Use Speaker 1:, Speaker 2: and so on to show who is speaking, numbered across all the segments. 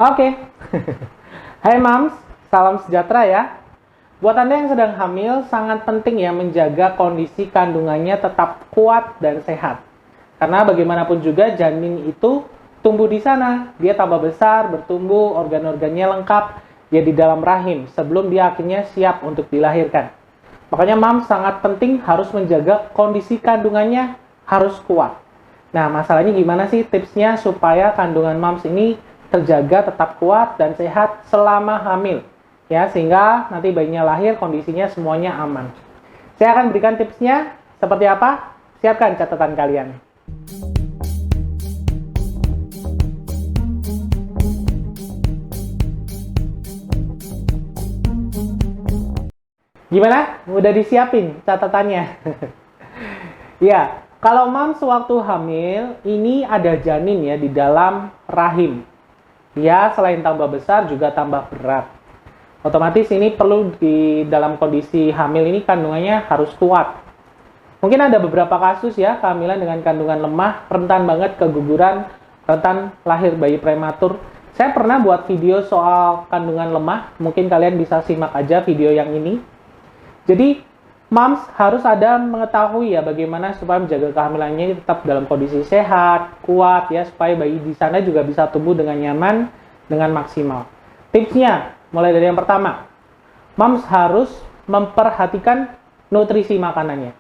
Speaker 1: Oke. Hai Mams, salam sejahtera ya. Buat Anda yang sedang hamil, sangat penting ya menjaga kondisi kandungannya tetap kuat dan sehat. Karena bagaimanapun juga janin itu tumbuh di sana, dia tambah besar, bertumbuh, organ-organnya lengkap, ya di dalam rahim sebelum dia akhirnya siap untuk dilahirkan. Makanya Mams sangat penting harus menjaga kondisi kandungannya harus kuat. Nah, masalahnya gimana sih tipsnya supaya kandungan Mams ini terjaga tetap kuat dan sehat selama hamil? Ya, sehingga nanti bayinya lahir kondisinya semuanya aman. Saya akan berikan tipsnya seperti apa? Siapkan catatan kalian. Gimana? Udah disiapin catatannya? Ya, kalau Mams waktu hamil, ini ada janin ya di dalam rahim. Ya, selain tambah besar juga tambah berat. Otomatis ini perlu di dalam kondisi hamil ini kandungannya harus kuat. Mungkin ada beberapa kasus ya, kehamilan dengan kandungan lemah, rentan banget keguguran, rentan lahir bayi prematur. Saya pernah buat video soal kandungan lemah, mungkin kalian bisa simak aja video yang ini. Jadi, Mams harus ada mengetahui ya bagaimana supaya menjaga kehamilannya tetap dalam kondisi sehat, kuat ya, supaya bayi di sana juga bisa tumbuh dengan nyaman, dengan maksimal. Tipsnya, mulai dari yang pertama, Mams harus memperhatikan nutrisi makanannya.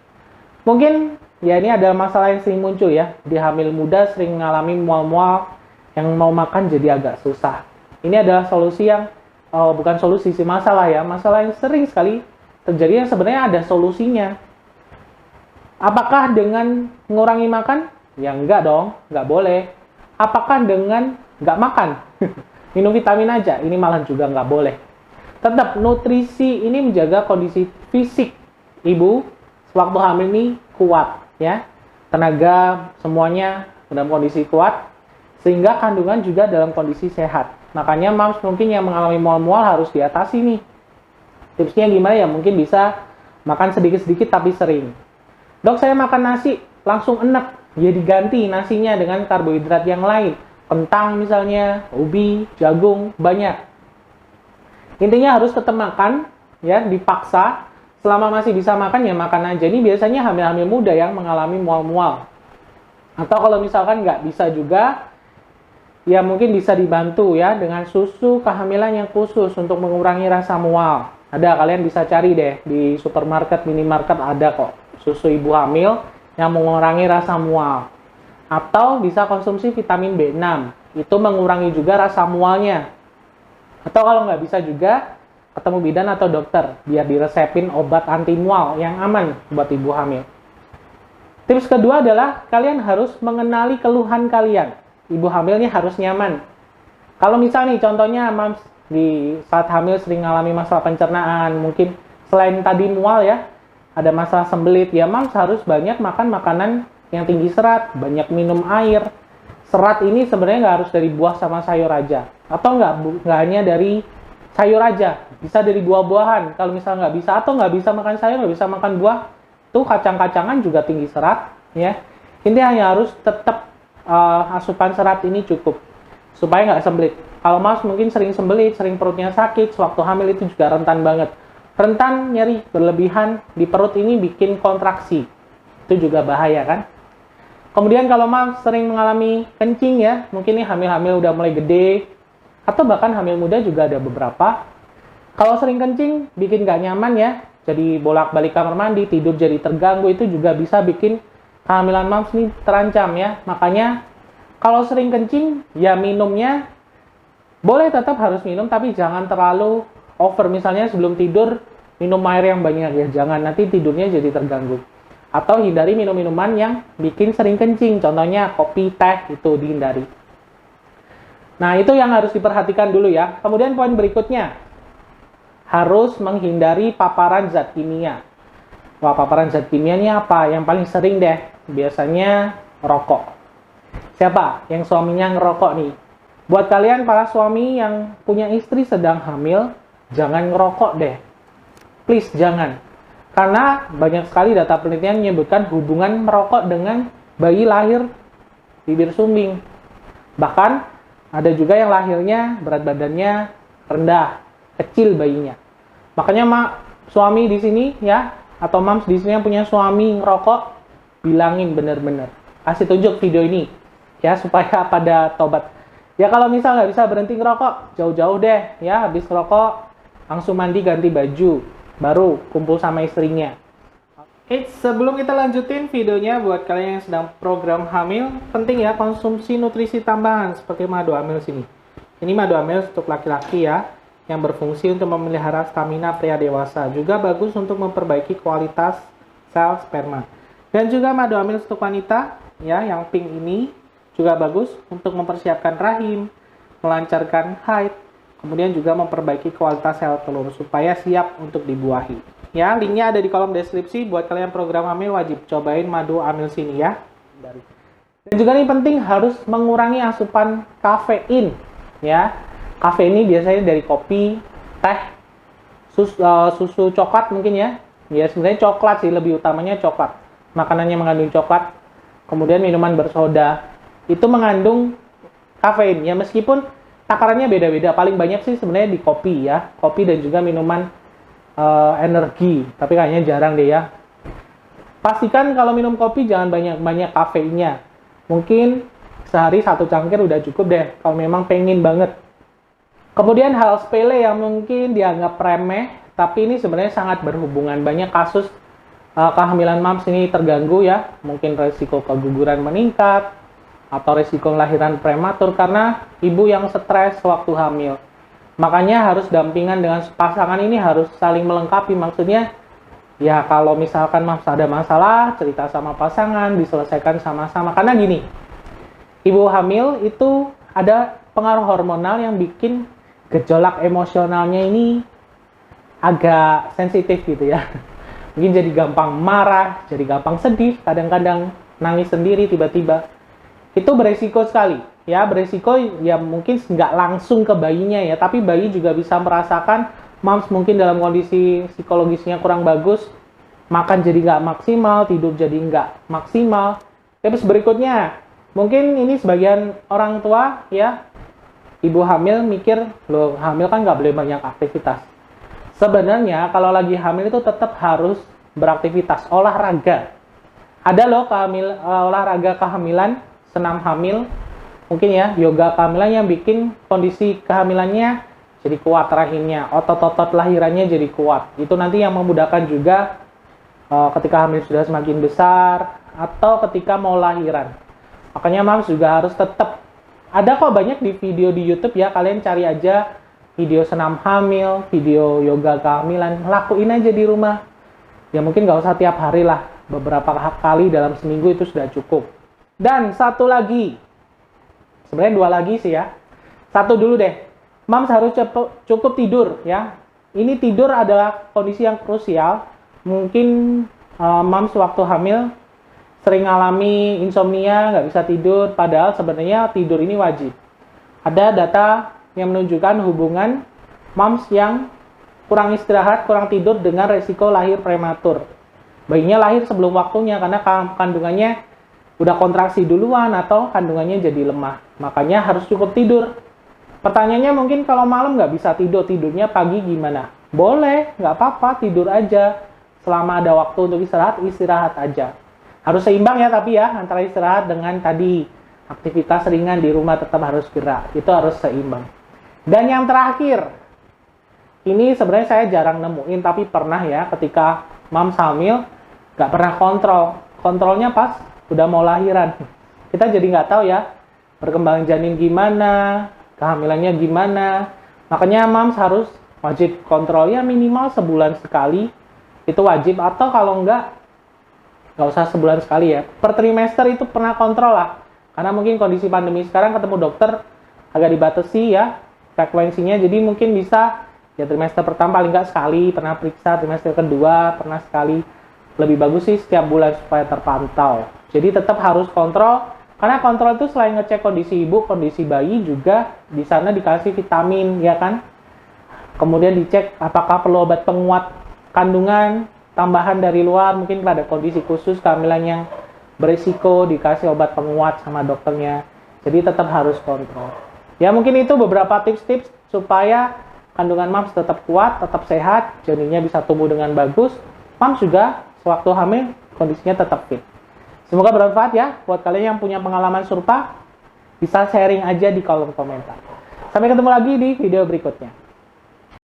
Speaker 1: Mungkin ya ini adalah masalah yang sering muncul ya, di hamil muda sering mengalami mual-mual yang mau makan jadi agak susah. Ini adalah solusi yang, bukan solusi sih, masalah ya, masalah yang sering sekali terjadi yang sebenarnya ada solusinya. Apakah dengan mengurangi makan? Ya enggak dong, enggak boleh. Apakah dengan enggak makan? Minum vitamin aja, ini malah juga nggak boleh. Tetap nutrisi ini menjaga kondisi fisik ibu sewaktu hamil ini kuat ya. Tenaga semuanya dalam kondisi kuat sehingga kandungan juga dalam kondisi sehat. Makanya Mams mungkin yang mengalami mual-mual harus diatasi nih. Tipsnya gimana ya? Mungkin bisa makan sedikit-sedikit tapi sering. Dok, saya makan nasi langsung enek. Ya diganti nasinya dengan karbohidrat yang lain. Kentang misalnya, ubi, jagung, banyak. Intinya harus tetap makan, ya, dipaksa. Selama masih bisa makan, ya makan aja. Ini biasanya hamil-hamil muda yang mengalami mual-mual. Atau kalau misalkan nggak bisa juga, ya mungkin bisa dibantu ya dengan susu kehamilan yang khusus untuk mengurangi rasa mual. Ada, kalian bisa cari deh di supermarket, minimarket ada kok susu ibu hamil yang mengurangi rasa mual. Atau bisa konsumsi vitamin B6, itu mengurangi juga rasa mualnya. Atau kalau nggak bisa juga, ketemu bidan atau dokter, biar diresepin obat anti mual yang aman buat ibu hamil. Tips kedua adalah, kalian harus mengenali keluhan kalian. Ibu hamilnya harus nyaman. Kalau misal nih, contohnya Mams di saat hamil sering mengalami masalah pencernaan, mungkin selain tadi mual ya, ada masalah sembelit, ya Mams harus banyak makan makanan yang tinggi serat, banyak minum air. Serat ini sebenarnya nggak harus dari buah sama sayur aja, atau nggak hanya dari sayur aja, bisa dari buah-buahan. Kalau misalnya nggak bisa, atau nggak bisa makan sayur, nggak bisa makan buah, tuh kacang-kacangan juga tinggi serat, ya. Intinya hanya harus tetap asupan serat ini cukup, supaya nggak sembelit. Kalau Mas mungkin sering sembelit, sering perutnya sakit, sewaktu hamil itu juga rentan banget. Rentan nyeri berlebihan di perut ini bikin kontraksi, itu juga bahaya kan. Kemudian kalau Mams sering mengalami kencing ya, mungkin nih hamil-hamil udah mulai gede, atau bahkan hamil muda juga ada beberapa. Kalau sering kencing, bikin gak nyaman ya, jadi bolak-balik kamar mandi, tidur jadi terganggu, itu juga bisa bikin kehamilan Mams nih terancam ya. Makanya kalau sering kencing, ya minumnya boleh tetap harus minum, tapi jangan terlalu over. Misalnya sebelum tidur, minum air yang banyak ya, jangan, nanti tidurnya jadi terganggu. Atau hindari minum-minuman yang bikin sering kencing, contohnya kopi, teh, itu dihindari. Nah, itu yang harus diperhatikan dulu ya. Kemudian poin berikutnya, harus menghindari paparan zat kimia. Wah, paparan zat kimia ini apa? Yang paling sering deh, biasanya rokok. Siapa yang suaminya ngerokok nih? Buat kalian para suami yang punya istri sedang hamil, jangan ngerokok deh. Please, jangan. Karena banyak sekali data penelitian menyebutkan hubungan merokok dengan bayi lahir bibir sumbing. Bahkan Ada juga yang lahirnya berat badannya rendah, kecil bayinya. Makanya suami di sini ya, atau moms di sini yang punya suami ngerokok, bilangin bener-bener. Kasih tunjuk video ini ya supaya pada tobat. Ya kalau misal nggak bisa berhenti ngerokok, jauh-jauh deh ya, habis ngerokok langsung mandi ganti baju, baru kumpul sama istrinya. Sebelum kita lanjutin videonya, buat kalian yang sedang program hamil, penting ya konsumsi nutrisi tambahan seperti madu amil sini. Ini madu amil untuk laki-laki ya, yang berfungsi untuk memelihara stamina pria dewasa. Juga bagus untuk memperbaiki kualitas sel sperma. Dan juga madu amil untuk wanita ya, yang pink ini juga bagus untuk mempersiapkan rahim, melancarkan haid, kemudian juga memperbaiki kualitas sel telur supaya siap untuk dibuahi. Ya, linknya ada di kolom deskripsi. Buat kalian program hamil wajib cobain madu amil sini ya. Dan juga ini penting harus mengurangi asupan kafein ya. Kafein ini biasanya dari kopi, teh, susu coklat mungkin ya. Ya sebenarnya coklat sih, lebih utamanya coklat. Makanannya mengandung coklat. Kemudian minuman bersoda itu mengandung kafein ya, meskipun takarannya beda-beda. Paling banyak sih sebenarnya di kopi ya. Kopi dan juga minuman energi, tapi kayaknya jarang deh ya. Pastikan kalau minum kopi jangan banyak-banyak kafeinnya. Mungkin sehari 1 cangkir udah cukup deh kalau memang pengen banget. Kemudian hal sepele yang mungkin dianggap remeh, tapi ini sebenarnya sangat berhubungan. Banyak kasus kehamilan moms ini terganggu ya. Mungkin resiko keguguran meningkat atau resiko kelahiran prematur karena ibu yang stres waktu hamil. Makanya harus dampingan dengan pasangan ini harus saling melengkapi. Maksudnya ya kalau misalkan ada masalah, cerita sama pasangan, diselesaikan sama-sama. Karena gini, ibu hamil itu ada pengaruh hormonal yang bikin gejolak emosionalnya ini agak sensitif gitu ya. Mungkin jadi gampang marah, jadi gampang sedih, kadang-kadang nangis sendiri tiba-tiba. Itu beresiko sekali. Ya, beresiko ya mungkin nggak langsung ke bayinya ya, tapi bayi juga bisa merasakan moms mungkin dalam kondisi psikologisnya kurang bagus, makan jadi nggak maksimal, tidur jadi nggak maksimal. Terus berikutnya, mungkin ini sebagian orang tua ya, ibu hamil mikir, loh hamil kan nggak boleh banyak aktivitas. Sebenarnya kalau lagi hamil itu tetap harus beraktivitas, olahraga. Ada loh olahraga kehamilan, senam hamil, mungkin ya, yoga kehamilan yang bikin kondisi kehamilannya jadi kuat rahimnya, otot-otot lahirannya jadi kuat. Itu nanti yang memudahkan juga ketika hamil sudah semakin besar atau ketika mau lahiran. Makanya moms juga harus tetap, ada kok banyak di video di YouTube ya, kalian cari aja video senam hamil, video yoga kehamilan, lakuin aja di rumah. Ya mungkin nggak usah tiap hari lah, beberapa kali dalam seminggu itu sudah cukup. Dan satu lagi, sebenarnya 2 lagi sih ya. Satu dulu deh, moms harus cukup tidur ya. Ini tidur adalah kondisi yang krusial. Mungkin moms waktu hamil sering alami insomnia, nggak bisa tidur, padahal sebenarnya tidur ini wajib. Ada data yang menunjukkan hubungan moms yang kurang istirahat, kurang tidur dengan resiko lahir prematur. Bayinya lahir sebelum waktunya karena kandungannya udah kontraksi duluan atau kandungannya jadi lemah. Makanya harus cukup tidur. Pertanyaannya mungkin kalau malam nggak bisa tidur, tidurnya pagi gimana? Boleh, nggak apa-apa, tidur aja. Selama ada waktu untuk istirahat, istirahat aja. Harus seimbang ya tapi ya, antara istirahat dengan tadi aktivitas ringan di rumah tetap harus gerak. Itu harus seimbang. Dan yang terakhir, ini sebenarnya saya jarang nemuin, tapi pernah ya ketika moms hamil, nggak pernah kontrol. Kontrolnya pas udah mau lahiran. Kita jadi nggak tahu ya, perkembangan janin gimana, kehamilannya gimana. Makanya moms harus wajib kontrol ya minimal sebulan sekali. Itu wajib, atau kalau nggak usah sebulan sekali ya. Per trimester itu pernah kontrol lah. Karena mungkin kondisi pandemi sekarang ketemu dokter agak dibatasi ya frekuensinya. Jadi mungkin bisa ya trimester pertama paling nggak sekali pernah periksa, trimester kedua pernah sekali. Lebih bagus sih setiap bulan supaya terpantau. Jadi tetap harus kontrol, karena kontrol itu selain ngecek kondisi ibu, kondisi bayi juga di sana dikasih vitamin, ya kan? Kemudian dicek apakah perlu obat penguat kandungan, tambahan dari luar, mungkin pada kondisi khusus kehamilan yang berisiko dikasih obat penguat sama dokternya. Jadi tetap harus kontrol. Ya mungkin itu beberapa tips-tips supaya kandungan mams tetap kuat, tetap sehat, janinnya bisa tumbuh dengan bagus. Mams juga sewaktu hamil kondisinya tetap fit. Semoga bermanfaat ya buat kalian yang punya pengalaman serupa, bisa sharing aja di kolom komentar. Sampai ketemu lagi di video berikutnya.